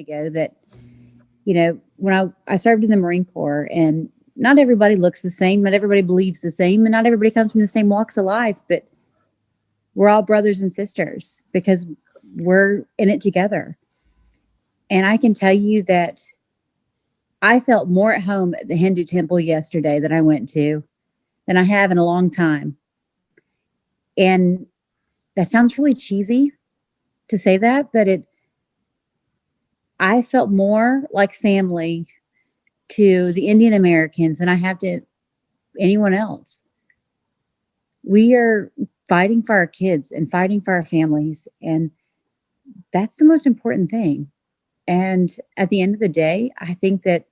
ago that, when I served in the Marine Corps, and not everybody looks the same, not everybody believes the same, and not everybody comes from the same walks of life, but we're all brothers and sisters because we're in it together. And I can tell you that I felt more at home at the Hindu temple yesterday that I went to than I have in a long time. And that sounds really cheesy to say that, but I felt more like family to the Indian Americans than I have to anyone else. We are fighting for our kids and fighting for our families, and that's the most important thing. And at the end of the day, I think that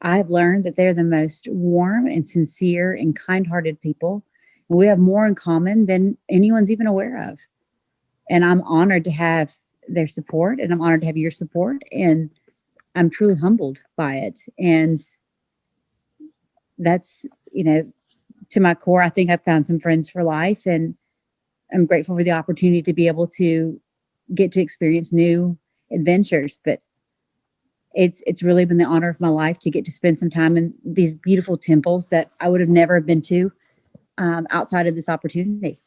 I've learned that they're the most warm and sincere and kind-hearted people. We have more in common than anyone's even aware of. And I'm honored to have their support, and I'm honored to have your support. And I'm truly humbled by it. And that's, to my core, I think I've found some friends for life. And I'm grateful for the opportunity to be able to get to experience new adventures. But it's really been the honor of my life to get to spend some time in these beautiful temples that I would have never been to outside of this opportunity.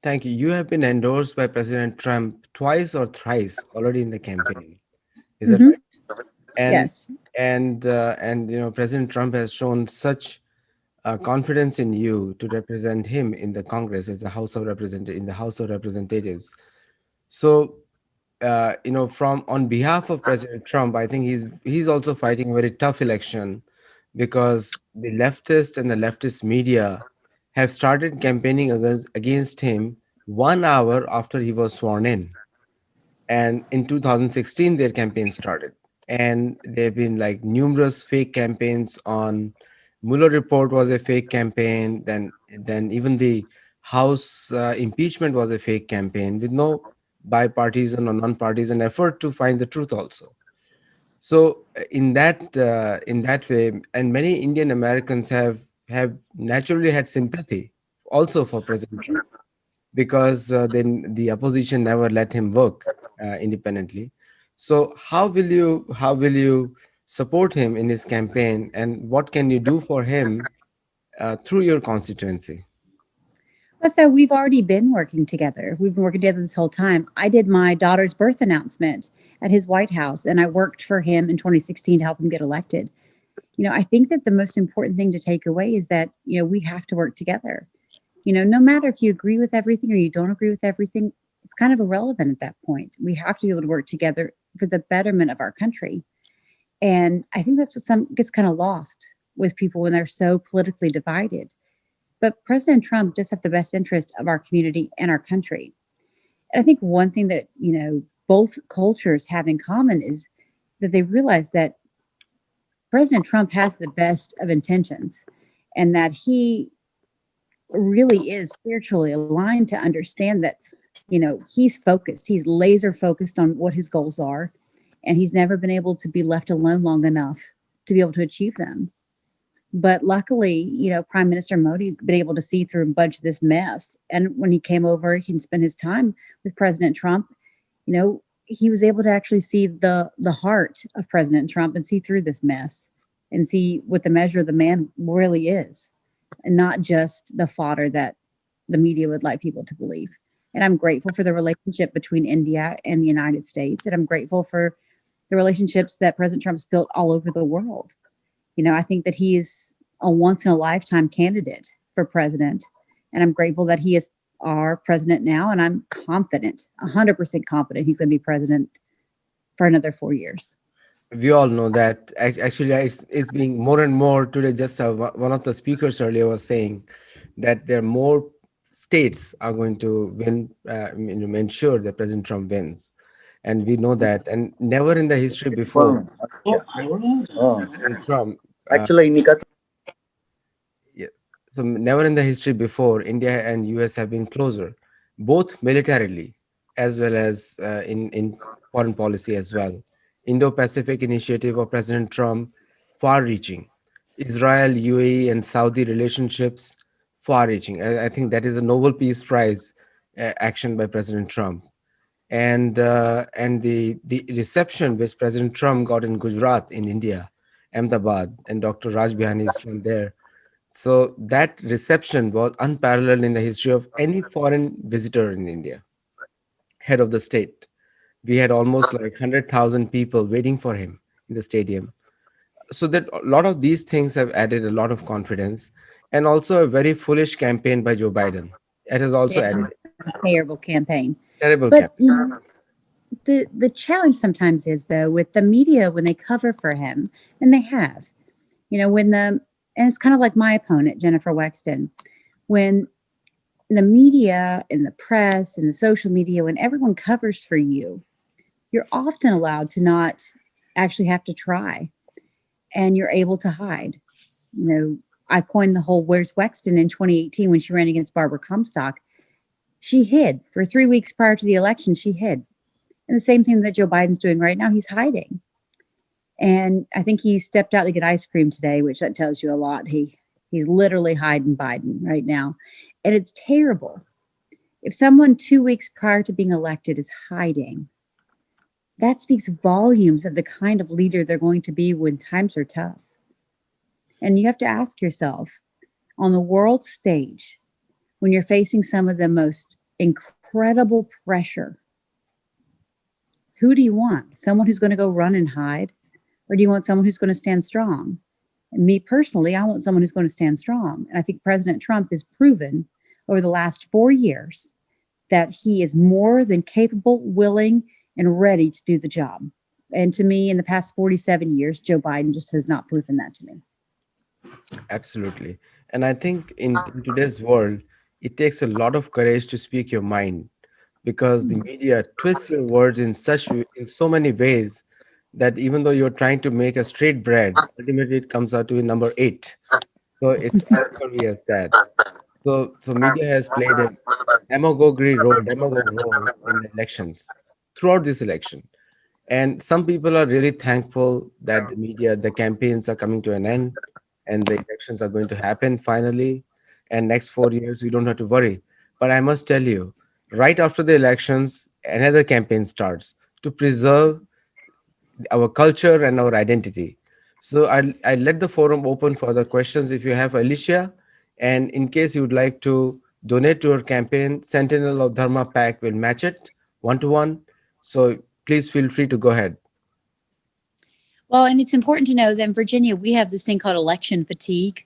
Thank you. You have been endorsed by President Trump twice or thrice already in the campaign. Is that Mm-hmm. right? And Yes. President Trump has shown such confidence in you to represent him in the Congress as the House of Representatives. So, from on behalf of President Trump, I think he's also fighting a very tough election because the leftist and the leftist media have started campaigning against him 1 hour after he was sworn in. And in 2016, their campaign started. And there have been like numerous fake campaigns on Mueller report was a fake campaign. Then even the House impeachment was a fake campaign with no bipartisan or non-partisan effort to find the truth also. So in that way, and many Indian Americans have naturally had sympathy also for President Trump because then the opposition never let him work independently. So how will you support him in his campaign, and what can you do for him through your constituency? Well, so we've already been working together. We've been working together this whole time. I did my daughter's birth announcement at his White House, and I worked for him in 2016 to help him get elected. I think that the most important thing to take away is that, we have to work together. No matter if you agree with everything or you don't agree with everything, it's kind of irrelevant at that point. We have to be able to work together for the betterment of our country. And I think that's what some gets kind of lost with people when they're so politically divided. But President Trump does have the best interest of our community and our country. And I think one thing that, both cultures have in common is that they realize that President Trump has the best of intentions and that he really is spiritually aligned to understand that, he's focused, he's laser focused on what his goals are, and he's never been able to be left alone long enough to be able to achieve them. But luckily, Prime Minister Modi's been able to see through a bunch of this mess. And when he came over, he can spend his time with President Trump. He was able to actually see the heart of President Trump and see through this mess and see what the measure of the man really is, and not just the fodder that the media would like people to believe. And I'm grateful for the relationship between India and the United States. And I'm grateful for the relationships that President Trump's built all over the world. I think that he is a once in a lifetime candidate for president. And I'm grateful that he is our president now. And I'm confident, 100% confident he's going to be president for another 4 years. We all know that actually it's being more and more today. Just one of the speakers earlier was saying that there are more states are going to win, ensure that President Trump wins. And we know that, and never in the history before President Trump. Actually, ini kata Yes. So never in the history before India and US have been closer, both militarily as well as in foreign policy as well. Indo-Pacific initiative of President Trump, far-reaching. Israel, UAE, and Saudi relationships, far-reaching. I think that is a Nobel Peace Prize action by President Trump. and the reception which President Trump got in Gujarat in India, Ahmedabad, and Dr. Raj Bihani is from there. So that reception was unparalleled in the history of any foreign visitor in India, head of the state. We had almost like 100,000 people waiting for him in the stadium. So that a lot of these things have added a lot of confidence, and also a very foolish campaign by Joe Biden. It has also added A terrible campaign. terrible But campaign. the challenge sometimes is though with the media when they cover for him, and they have, when the and it's kind of like my opponent Jennifer Wexton, when the media and the press and the social media, when everyone covers for you, you're often allowed to not actually have to try, and you're able to hide. I coined the whole "Where's Wexton" in 2018 when she ran against Barbara Comstock. She hid for 3 weeks prior to the election. She hid. And the same thing that Joe Biden's doing right now, he's hiding. And I think he stepped out to get ice cream today, which that tells you a lot. He's literally hiding Biden right now. And it's terrible. If someone 2 weeks prior to being elected is hiding, that speaks volumes of the kind of leader they're going to be when times are tough. And you have to ask yourself, on the world stage, when you're facing some of the most incredible pressure, who do you want? Someone who's going to go run and hide? Or do you want someone who's going to stand strong? And me personally, I want someone who's going to stand strong. And I think President Trump has proven over the last 4 years that he is more than capable, willing, and ready to do the job. And to me, in the past 47 years, Joe Biden just has not proven that to me. Absolutely. And I think in today's world, it takes a lot of courage to speak your mind, because the media twists your words in so many ways that even though you're trying to make a straight bread, ultimately it comes out to be number eight. So it's as curvy as that. So media has played a demagogue role in the elections, throughout this election. And some people are really thankful that the campaigns are coming to an end, and the elections are going to happen finally. And next 4 years, we don't have to worry. But I must tell you, right after the elections, another campaign starts to preserve our culture and our identity. So I'll let the forum open for the questions if you have, Alicia. And in case you would like to donate to our campaign, Sentinel of Dharma Pack will match it 1 to 1. So please feel free to go ahead. Well, and it's important to know that in Virginia, we have this thing called election fatigue.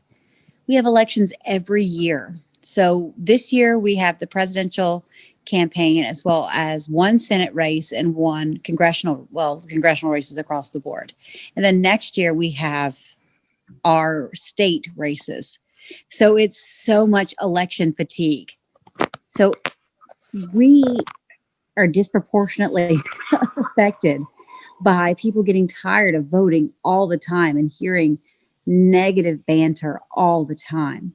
We have elections every year. So this year we have the presidential campaign as well as one Senate race and one congressional races across the board. And then next year we have our state races. So it's so much election fatigue. So we are disproportionately affected by people getting tired of voting all the time and hearing negative banter all the time.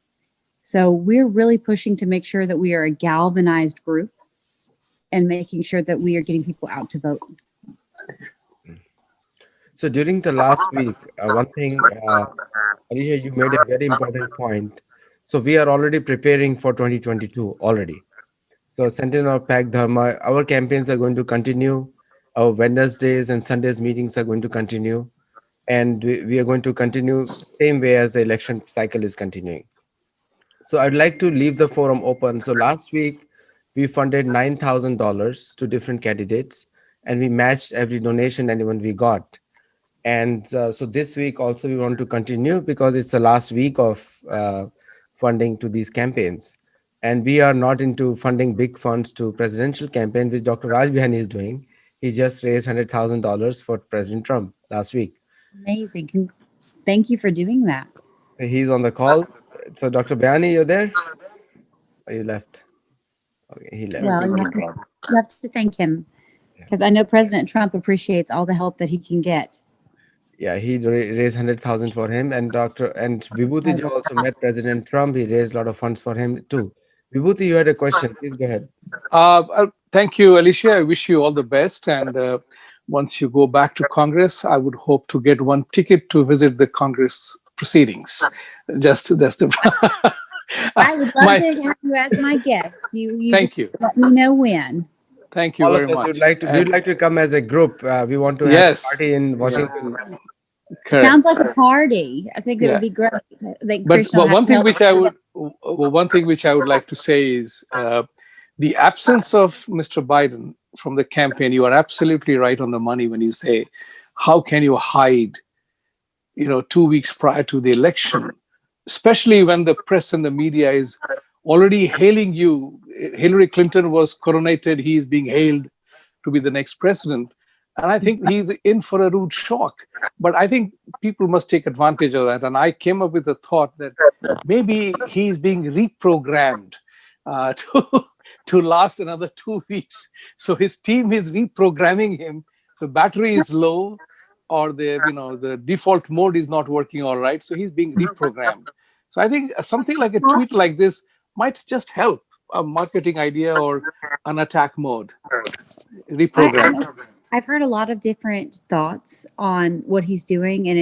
So we're really pushing to make sure that we are a galvanized group and making sure that we are getting people out to vote. So during the last week, one thing, Alicia, you made a very important point. So we are already preparing for 2022 already. So Sentinel of Pack Dharma, our campaigns are going to continue. Our Wednesdays and Sundays meetings are going to continue. And we are going to continue same way as the election cycle is continuing. So I'd like to leave the forum open. So last week, we funded $9,000 to different candidates, and we matched every donation anyone we got. And so this week also we want to continue, because it's the last week of funding to these campaigns. And we are not into funding big funds to presidential campaign, which Dr. Raj Bihani is doing. He just raised $100,000 for President Trump last week. Amazing. Thank you for doing that. He's on the call. So Dr. Bihani, you're there? Or you left? Okay, he left. Well, you have to thank him Yeah, because I know President Trump appreciates all the help that he can get. yeah, he raised 100,000 for him, and Vibhuti ji also met President Trump. He raised a lot of funds for him too. Vibhuti, you had a question. Please go ahead. Thank you, Alicia. I wish you all the best. And once you go back to Congress, I would hope to get one ticket to visit the Congress proceedings. Just that's the. I would love my to have you as my guest. You thank just you. let me know when. Thank you All of very us would much. like to. We would like to come as a group. We want to have a Yes, party in yeah, Washington. correct. Sounds like a party. I think it Yeah. would be great. I think But Krishna will have one to thing help. which I would one thing which I would like to say is the absence of Mr. Biden from the campaign. You are absolutely right on the money when you say, how can you hide, 2 weeks prior to the election, especially when the press and the media is already hailing you. Hillary Clinton was coronated; he is being hailed to be the next president. And I think he's in for a rude shock. But I think people must take advantage of that. And I came up with the thought that maybe he's being reprogrammed to last another 2 weeks. So his team is reprogramming him. The battery is low, or the default mode is not working all right. So he's being reprogrammed. So I think something like a tweet like this might just help a marketing idea or an attack mode. Reprogram. I've heard a lot of different thoughts on what he's doing, and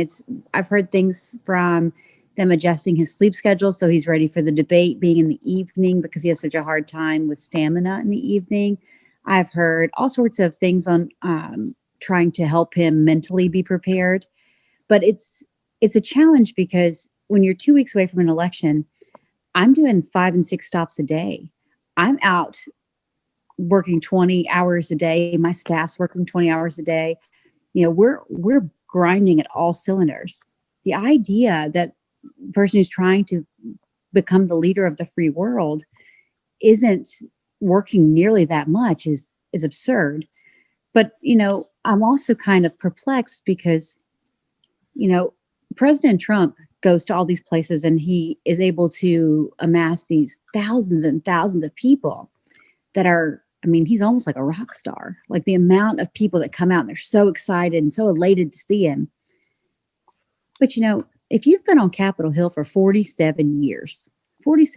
I've heard things from them adjusting his sleep schedule so he's ready for the debate being in the evening because he has such a hard time with stamina in the evening. I've heard all sorts of things on trying to help him mentally be prepared, but it's a challenge because when you're 2 weeks away from an election, I'm doing 5 and 6 stops a day. I'm out working 20 hours a day. My staff's working 20 hours a day. We're grinding at all cylinders. The idea that the person who's trying to become the leader of the free world isn't working nearly that much is absurd. But, I'm also kind of perplexed because, President Trump goes to all these places and he is able to amass these thousands and thousands of people that are, he's almost like a rock star. Like the amount of people that come out and they're so excited and so elated to see him. But, if you've been on Capitol Hill for 47 years, and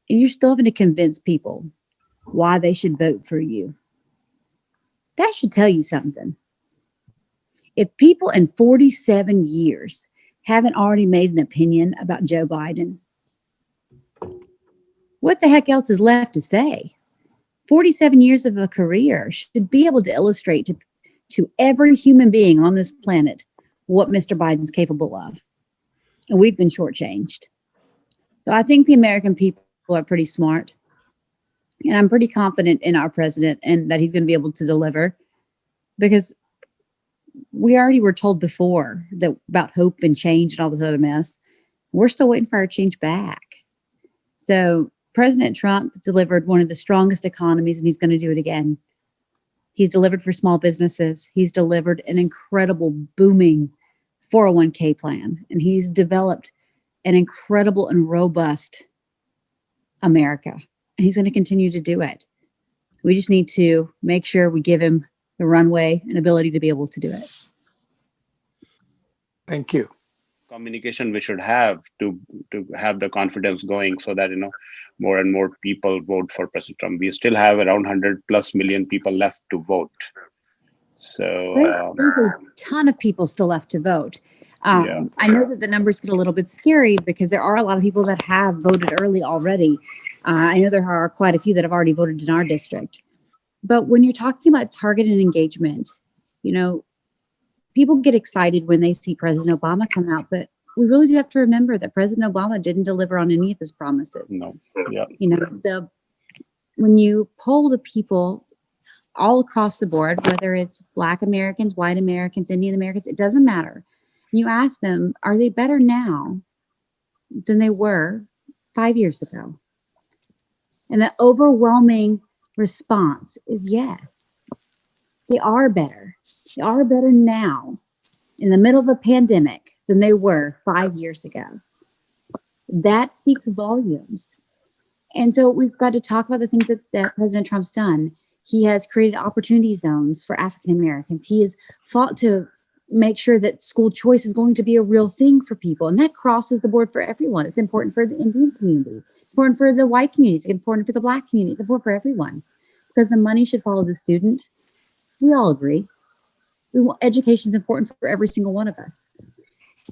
you're still having to convince people why they should vote for you, that should tell you something. If people in 47 years haven't already made an opinion about Joe Biden, what the heck else is left to say? 47 years of a career should be able to illustrate to every human being on this planet what Mr. Biden's capable of. And we've been shortchanged. So I think the American people are pretty smart. And I'm pretty confident in our president and that he's going to be able to deliver, because we already were told before that about hope and change and all this other mess. We're still waiting for our change back. So President Trump delivered one of the strongest economies, and he's going to do it again. He's delivered for small businesses. He's delivered an incredible booming 401k plan, and he's developed an incredible and robust America. And he's going to continue to do it. We just need to make sure we give him the runway and ability to be able to do it. Thank you. Communication we should have to have the confidence going so that more and more people vote for President Trump. We still have around 100+ million people left to vote. So there's a ton of people still left to vote. I know that the numbers get a little bit scary because there are a lot of people that have voted early already. I know there are quite a few that have already voted in our district. But when you're talking about targeted engagement, people get excited when they see President Obama come out, but we really do have to remember that President Obama didn't deliver on any of his promises. No. Yeah. When you poll the people all across the board, whether it's Black Americans, white Americans, Indian Americans, it doesn't matter. And you ask them, are they better now than they were 5 years ago? And the overwhelming response is yes. They are better. They are better now in the middle of a pandemic than they were 5 years ago. That speaks volumes. And so we've got to talk about the things that President Trump's done. He has created opportunity zones for African Americans. He has fought to make sure that school choice is going to be a real thing for people. And that crosses the board for everyone. It's important for the Indian community. It's important for the white community. It's important for the Black community. It's important for everyone, because the money should follow the student. We all agree. Education is important for every single one of us.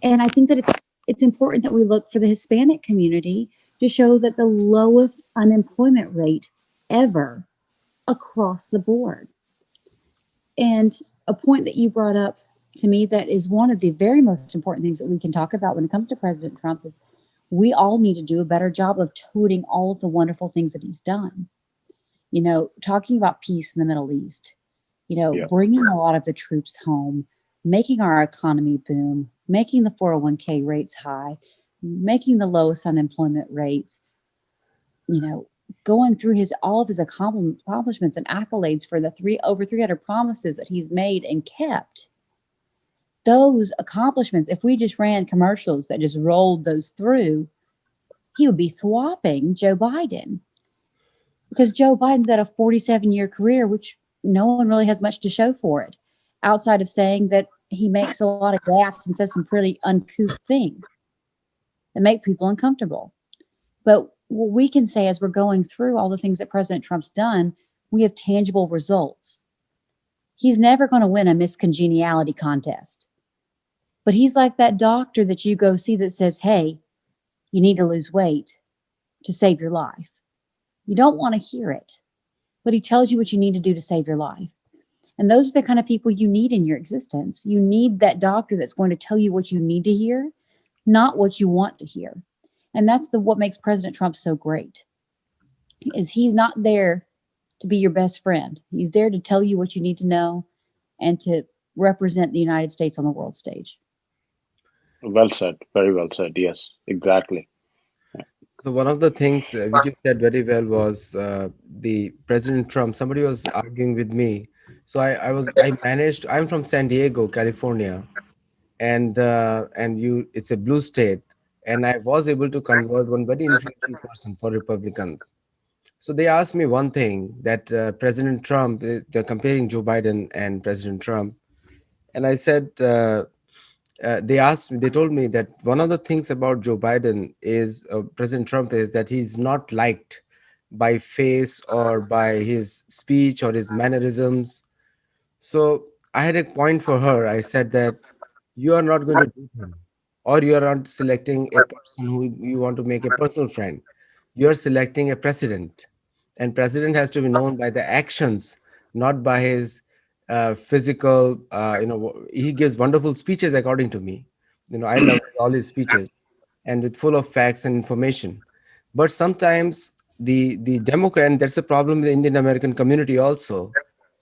And I think that it's important that we look for the Hispanic community to show that the lowest unemployment rate ever across the board. And a point that you brought up to me that is one of the very most important things that we can talk about when it comes to President Trump is we all need to do a better job of touting all of the wonderful things that he's done. You know, talking about peace in the Middle East, you know, Yeah. bringing a lot of the troops home, making our economy boom, making the 401k rates high, making the lowest unemployment rates, you know, going through all of his accomplishments and accolades for the over 300 promises that he's made and kept. Those accomplishments, if we just ran commercials that just rolled those through, he would be thwopping Joe Biden. Because Joe Biden's got a 47-year career, which no one really has much to show for it, outside of saying that he makes a lot of gaffes and says some pretty uncouth things that make people uncomfortable. But what we can say as we're going through all the things that President Trump's done, we have tangible results. He's never going to win a Miss Congeniality contest. But he's like that doctor that you go see that says, hey, you need to lose weight to save your life. You don't want to hear it, but he tells you what you need to do to save your life. And those are the kind of people you need in your existence. You need that doctor that's going to tell you what you need to hear, not what you want to hear. And that's what makes President Trump so great, is he's not there to be your best friend. He's there to tell you what you need to know and to represent the United States on the world stage. Well said. Very well said. Yes, exactly. So one of the things which you said very well was the President Trump. Somebody was arguing with me. So I managed. I'm from San Diego, California, and it's a blue state, and I was able to convert one very influential person for Republicans. So they asked me one thing, that President Trump, they're comparing Joe Biden and President Trump, and I said. They told me that one of the things about Joe Biden is President Trump is that he's not liked by face or by his speech or his mannerisms. So I had a point for her. I said that you are not going to do him, or you are not selecting a person who you want to make a personal friend. You are selecting a president, and president has to be known by the actions, not by his physical. He gives wonderful speeches, according to me. I love all his speeches, and with full of facts and information. But sometimes the Democrat, and that's a problem in the Indian American community also,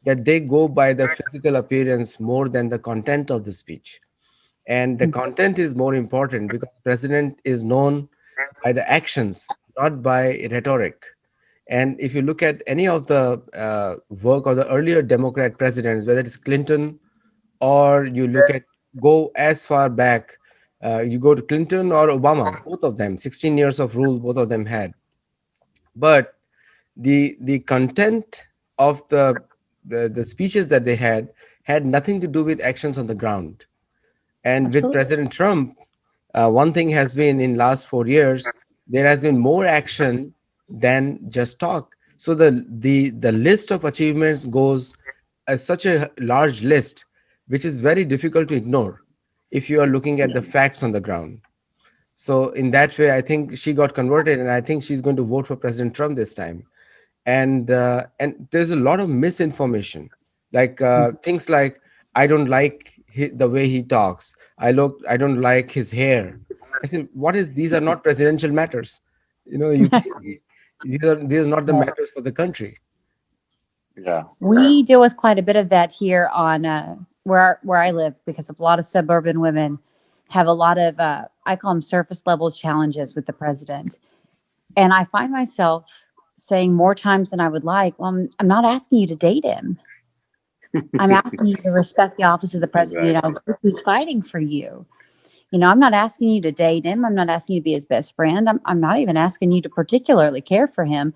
that they go by the physical appearance more than the content of the speech. And the content is more important because president is known by the actions, not by rhetoric. And if you look at any of the work of the earlier Democrat presidents, whether it's Clinton, or you go as far back, you go to Clinton or Obama, both of them, 16 years of rule, both of them had. But the content of the speeches that they had nothing to do with actions on the ground. And with Absolutely. President Trump, one thing has been, in last 4 years, there has been more action than just talk. So the list of achievements goes as such a large list, which is very difficult to ignore if you are looking at the facts on the ground. So in that way, I think she got converted, and I think she's going to vote for President Trump this time. And there's a lot of misinformation, like things like, I don't like the way he talks. I don't like his hair. I said, what is, these are not presidential matters. These are not the matters for the country. Yeah. We deal with quite a bit of that here on where I live, because a lot of suburban women have a lot of I call them surface level challenges with the president, and I find myself saying more times than I would like, well, I'm not asking you to date him. I'm asking you to respect the office of the president of the United States who's fighting for you. I'm not asking you to date him. I'm not asking you to be his best friend. I'm not even asking you to particularly care for him,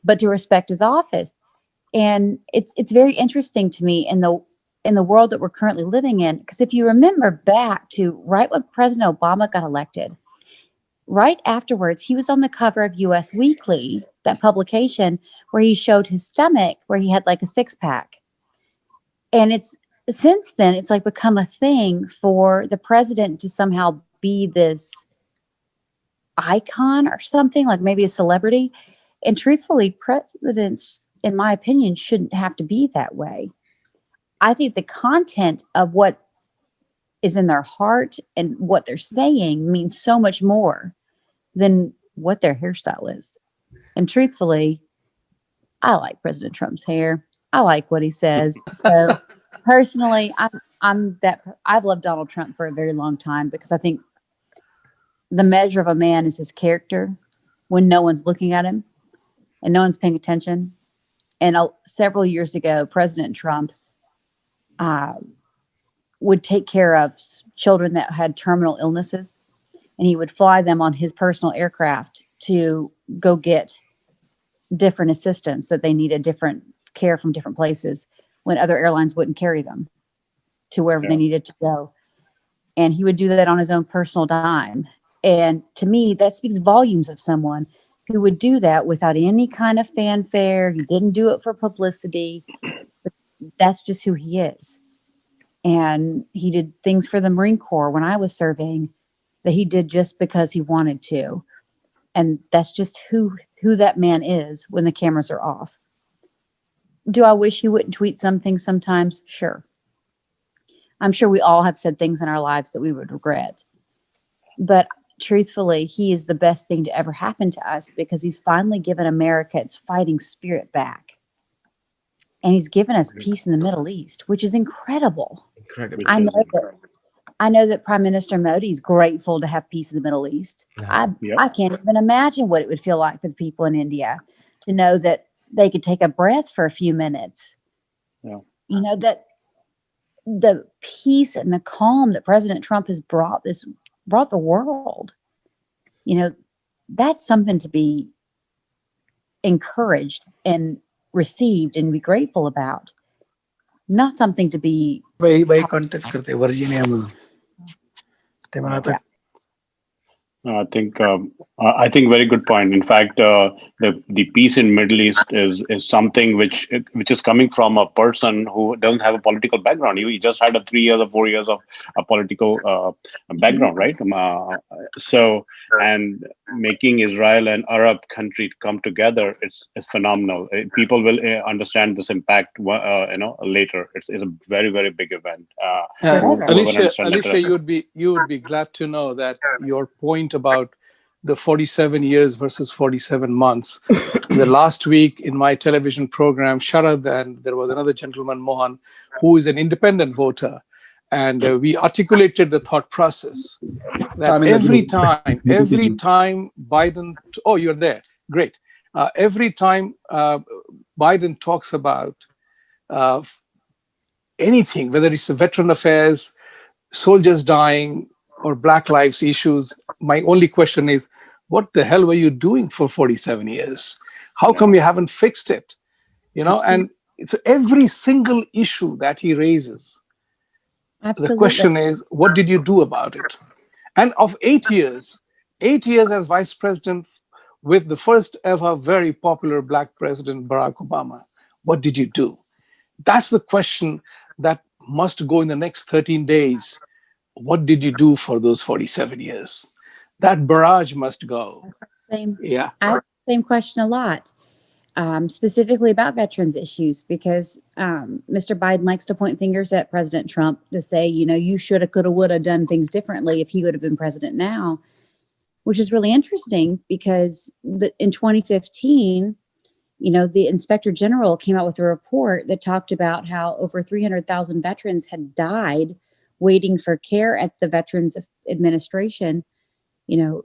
but to respect his office. And it's very interesting to me in the world that we're currently living in, because if you remember back to right when President Obama got elected, right afterwards, he was on the cover of US Weekly, that publication where he showed his stomach, where he had like a six-pack. And since then, it's like become a thing for the president to somehow be this icon or something, like maybe a celebrity. And truthfully, presidents in my opinion, shouldn't have to be that way. I think the content of what is in their heart and what they're saying means so much more than what their hairstyle is. And truthfully, I like President Trump's hair. I like what he says. So personally, I've loved Donald Trump for a very long time because I think the measure of a man is his character when no one's looking at him and no one's paying attention. And several years ago, President Trump would take care of children that had terminal illnesses, and he would fly them on his personal aircraft to go get different assistance that they needed, different care from different places when other airlines wouldn't carry them to wherever they needed to go. And he would do that on his own personal dime. And to me, that speaks volumes of someone who would do that without any kind of fanfare. He didn't do it for publicity, but that's just who he is. And he did things for the Marine Corps when I was serving that he did just because he wanted to. And that's just who that man is when the cameras are off. Do I wish he wouldn't tweet some things sometimes? Sure. I'm sure we all have said things in our lives that we would regret. But truthfully, he is the best thing to ever happen to us because he's finally given America its fighting spirit back. And he's given us peace in the Middle East, which is incredible. Incredible. I know that Prime Minister Modi is grateful to have peace in the Middle East. I can't even imagine what it would feel like for the people in India to know that they could take a breath for a few minutes. Yeah. You know, that the peace and the calm that President Trump has brought the world, you know, that's something to be encouraged and received and be grateful about. Not something to be by contact करते Virginia में Yeah. I think very good point. In fact, the peace in Middle East is something which is coming from a person who doesn't have a political background. He just had 3 years or 4 years of a political background, right? So, and making Israel and Arab country come together, it's phenomenal. People will understand this impact, later. It's a very, very big event. Alicia, you would be glad to know that your point about the 47 years versus 47 months. The last week in my television program, Sharad, and there was another gentleman, Mohan, who is an independent voter. And we articulated the thought process that every time Biden, oh, you're there, great. Every time Biden talks about anything, whether it's a veteran affairs, soldiers dying, or Black lives issues, my only question is, what the hell were you doing for 47 years? How come you haven't fixed it? You know, Absolutely. and so every single issue that he raises, Absolutely. the question is, what did you do about it? And of 8 years as vice president with the first ever very popular Black president, Barack Obama, what did you do? That's the question that must go in the next 13 days. What did you do for those 47 years? That barrage must go. Same. Yeah. I ask the same question a lot, specifically about veterans issues, because Mr. Biden likes to point fingers at President Trump to say, you know, you shoulda, coulda, woulda done things differently if he would have been president now, which is really interesting because in 2015, you know, the Inspector General came out with a report that talked about how over 300,000 veterans had died waiting for care at the Veterans Administration, you know,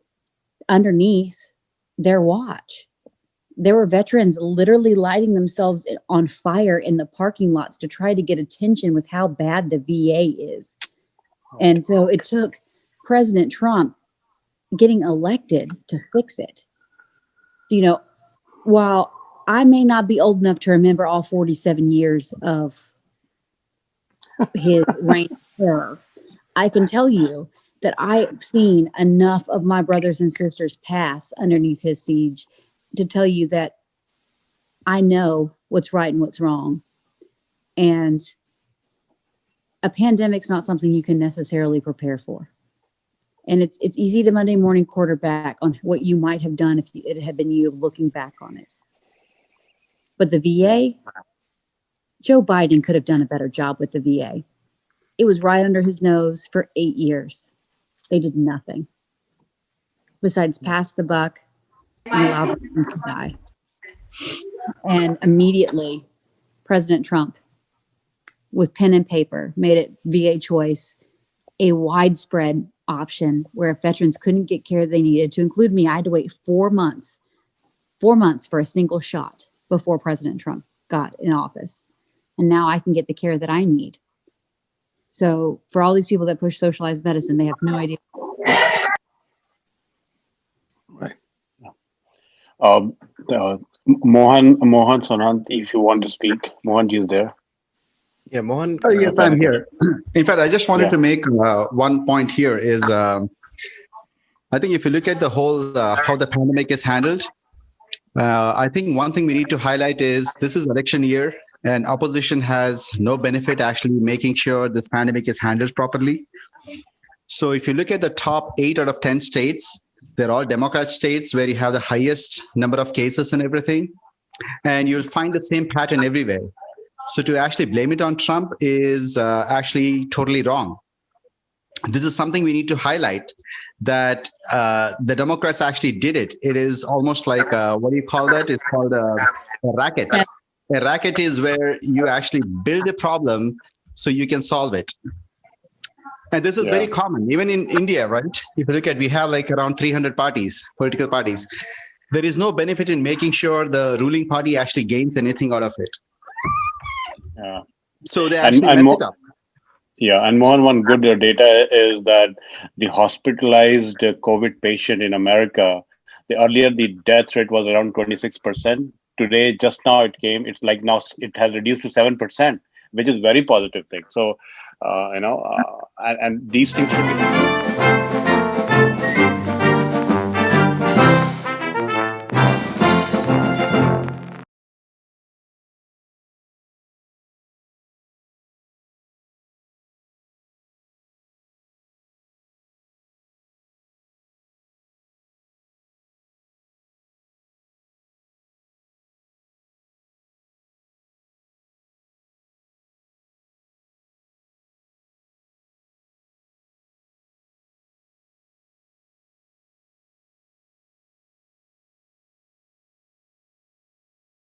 underneath their watch. There were veterans literally lighting themselves on fire in the parking lots to try to get attention with how bad the VA is. And so it took President Trump getting elected to fix it. So, you know, while I may not be old enough to remember all 47 years of his reign of terror, I can tell you that I've seen enough of my brothers and sisters pass underneath his siege to tell you that I know what's right and what's wrong. And a pandemic's not something you can necessarily prepare for. And it's easy to Monday morning quarterback on what you might have done if it had been you looking back on it. But the VA, Joe Biden could have done a better job with the VA. It was right under his nose for 8 years. They did nothing besides pass the buck and allow veterans to die. And immediately, President Trump, with pen and paper, made it VA choice a widespread option where if veterans couldn't get care they needed, to include me, I had to wait 4 months for a single shot before President Trump got in office. And now I can get the care that I need. So for all these people that push socialized medicine, they have no idea. Right. Mohan Sonant, if you want to speak, Mohan is there. Yeah, Mohan. Oh, yes, I'm here. In fact, I just wanted Yeah. to make one point here is I think if you look at the whole how the pandemic is handled, I think one thing we need to highlight is this is election year and opposition has no benefit actually making sure this pandemic is handled properly. So if you look at the top 8 out of 10 states, they're all Democrat states where you have the highest number of cases and everything. And you'll find the same pattern everywhere. So to actually blame it on Trump is actually totally wrong. This is something we need to highlight, that the Democrats actually did it. It is almost like, what do you call that? It's called a racket. A racket is where you actually build a problem so you can solve it. And this is very common, even in India, right? If you look at, we have like around 300 parties, political parties. There is no benefit in making sure the ruling party actually gains anything out of it. Yeah. So they actually mess it up. Yeah, and Mohan, one good data is that the hospitalized COVID patient in America, earlier the death rate was around 26%. Today, just now it's like now it has reduced to 7%, which is very positive thing. So, and these things should be